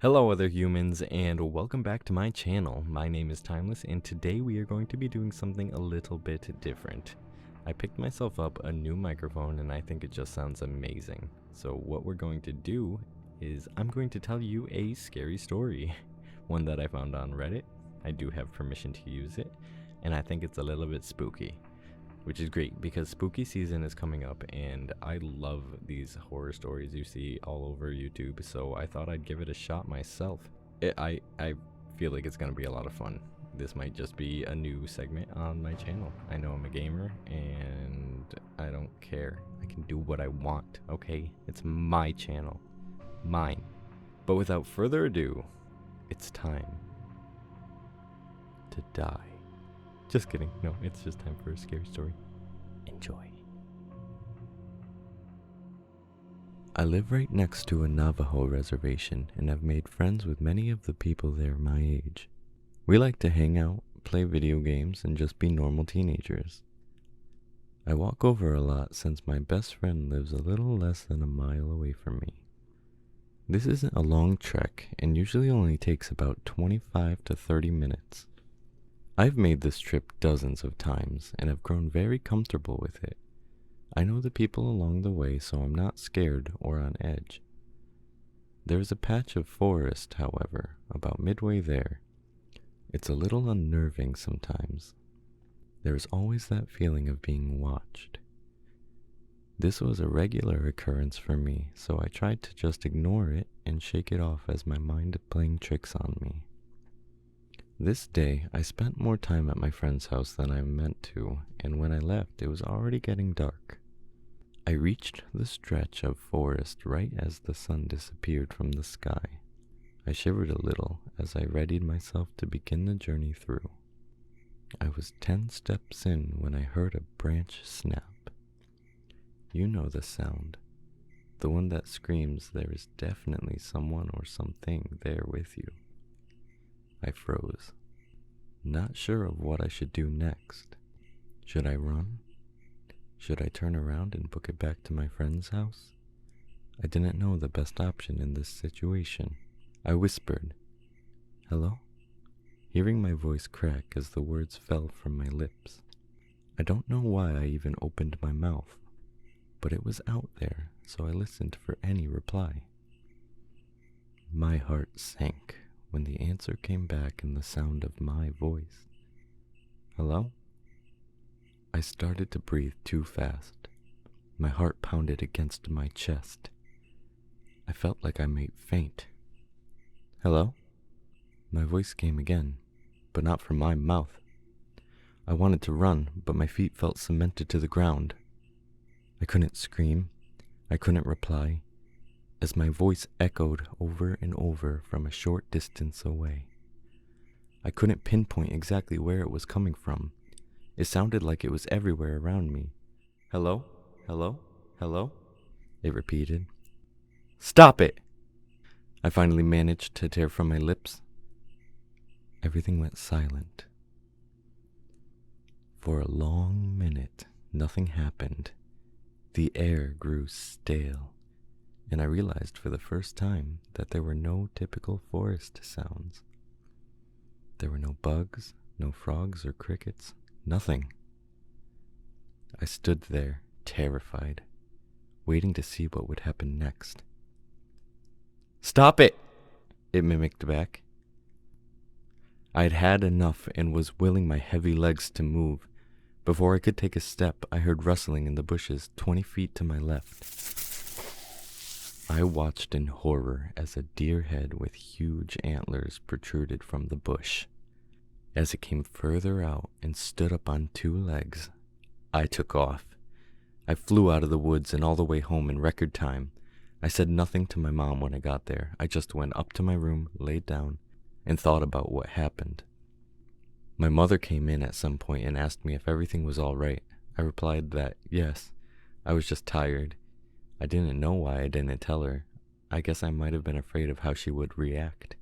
Hello other humans and welcome back to my channel. My name is Timeless and today we are going to be doing something a little bit different. I picked myself up a new microphone and I think it just sounds amazing. So what we're going to do is I'm going to tell you a scary story. One that I found on Reddit. I do have permission to use it and I think it's a little bit spooky. Which is great because spooky season is coming up and I love these horror stories you see all over YouTube, so I thought I'd give it a shot myself. I feel like it's going to be a lot of fun. This might just be a new segment on my channel. I know I'm a gamer and I don't care. I can do what I want, okay? It's my channel. Mine. But without further ado, it's time to die. Just kidding. No, it's just time for a scary story. Enjoy. I live right next to a Navajo reservation and have made friends with many of the people there my age. We like to hang out, play video games, and just be normal teenagers. I walk over a lot since my best friend lives a little less than a mile away from me. This isn't a long trek and usually only takes about 25 to 30 minutes. I've made this trip dozens of times and have grown very comfortable with it. I know the people along the way, so I'm not scared or on edge. There is a patch of forest, however, about midway there. It's a little unnerving sometimes. There is always that feeling of being watched. This was a regular occurrence for me, so I tried to just ignore it and shake it off as my mind playing tricks on me. This day, I spent more time at my friend's house than I meant to, and when I left, it was already getting dark. I reached the stretch of forest right as the sun disappeared from the sky. I shivered a little as I readied myself to begin the journey through. I was 10 steps in when I heard a branch snap. You know the sound, the one that screams there is definitely someone or something there with you. I froze, not sure of what I should do next. Should I run? Should I turn around and book it back to my friend's house? I didn't know the best option in this situation. I whispered, "Hello?" hearing my voice crack as the words fell from my lips. I don't know why I even opened my mouth, but it was out there, so I listened for any reply. My heart sank when the answer came back in the sound of my voice. "Hello?" I started to breathe too fast. My heart pounded against my chest. I felt like I might faint. "Hello?" My voice came again, but not from my mouth. I wanted to run, but my feet felt cemented to the ground. I couldn't scream. I couldn't reply, as my voice echoed over and over from a short distance away. I couldn't pinpoint exactly where it was coming from. It sounded like it was everywhere around me. "Hello? Hello? Hello?" it repeated. "Stop it!" I finally managed to tear from my lips. Everything went silent. For a long minute, nothing happened. The air grew stale, and I realized for the first time that there were no typical forest sounds. There were no bugs, no frogs or crickets, nothing. I stood there, terrified, waiting to see what would happen next. "Stop it!" it mimicked back. I had had enough and was willing my heavy legs to move. Before I could take a step, I heard rustling in the bushes 20 feet to my left. I watched in horror as a deer head with huge antlers protruded from the bush. As it came further out and stood up on 2 legs, I took off. I flew out of the woods and all the way home in record time. I said nothing to my mom when I got there. I just went up to my room, laid down, and thought about what happened. My mother came in at some point and asked me if everything was all right. I replied that yes, I was just tired. I didn't know why I didn't tell her. I guess I might have been afraid of how she would react.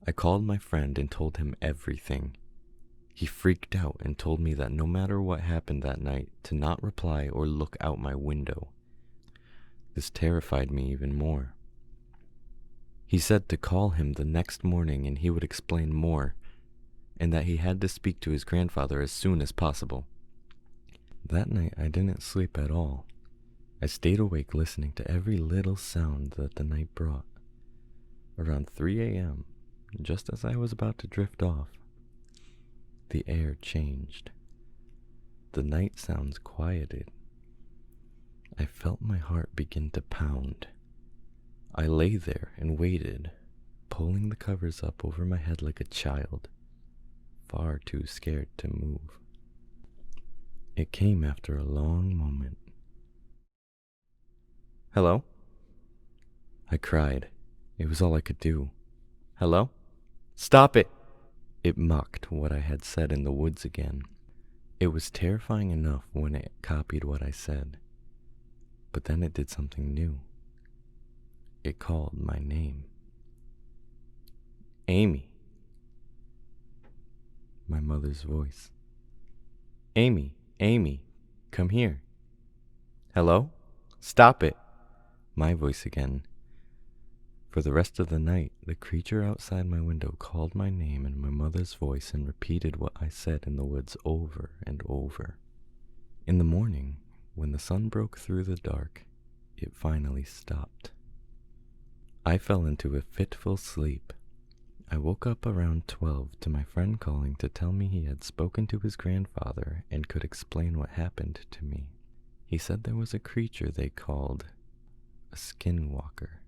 I called my friend and told him everything. He freaked out and told me that no matter what happened that night, to not reply or look out my window. This terrified me even more. He said to call him the next morning and he would explain more, and that he had to speak to his grandfather as soon as possible. That night I didn't sleep at all. I stayed awake listening to every little sound that the night brought. Around 3 a.m., just as I was about to drift off, the air changed. The night sounds quieted. I felt my heart begin to pound. I lay there and waited, pulling the covers up over my head like a child, far too scared to move. It came after a long moment. "Hello?" I cried. It was all I could do. "Hello? Stop it!" It mocked what I had said in the woods again. It was terrifying enough when it copied what I said. But then it did something new. It called my name. "Amy." My mother's voice. "Amy, Amy, come here." "Hello? Stop it." My voice again. For the rest of the night, the creature outside my window called my name in my mother's voice and repeated what I said in the woods over and over. In the morning, when the sun broke through the dark, it finally stopped. I fell into a fitful sleep. I woke up around 12 to my friend calling to tell me he had spoken to his grandfather and could explain what happened to me. He said there was a creature they called a skinwalker.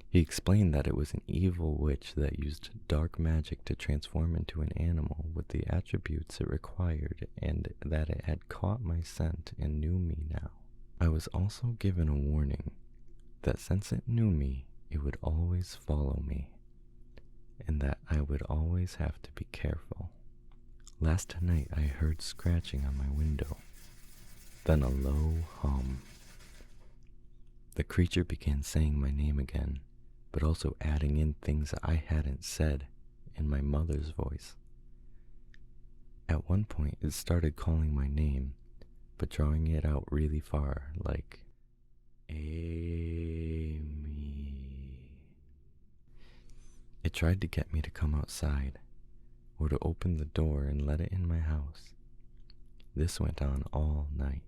He explained that it was an evil witch that used dark magic to transform into an animal with the attributes it required, and that it had caught my scent and knew me now. I was also given a warning that since it knew me, it would always follow me, and that I would always have to be careful. Last night I heard scratching on my window, then a low hum. The creature began saying my name again, but also adding in things I hadn't said in my mother's voice. At one point it started calling my name, but drawing it out really far, like Amy. It tried to get me to come outside, or to open the door and let it in my house. This went on all night.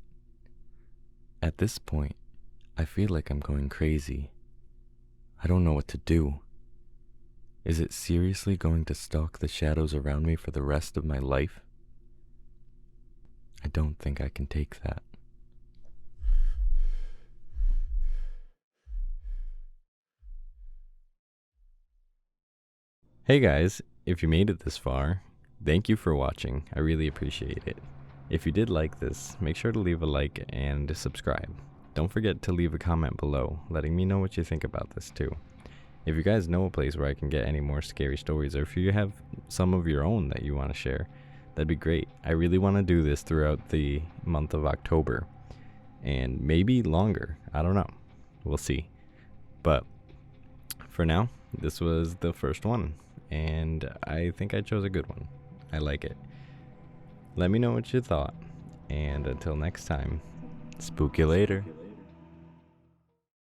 At this point, I feel like I'm going crazy. I don't know what to do. Is it seriously going to stalk the shadows around me for the rest of my life? I don't think I can take that. Hey guys, if you made it this far, thank you for watching. I really appreciate it. If you did like this, make sure to leave a like and subscribe. Don't forget to leave a comment below, letting me know what you think about this too. If you guys know a place where I can get any more scary stories, or if you have some of your own that you want to share, that'd be great. I really want to do this throughout the month of October, and maybe longer. I don't know. We'll see. But for now, this was the first one, and I think I chose a good one. I like it. Let me know what you thought, and until next time, spook you later.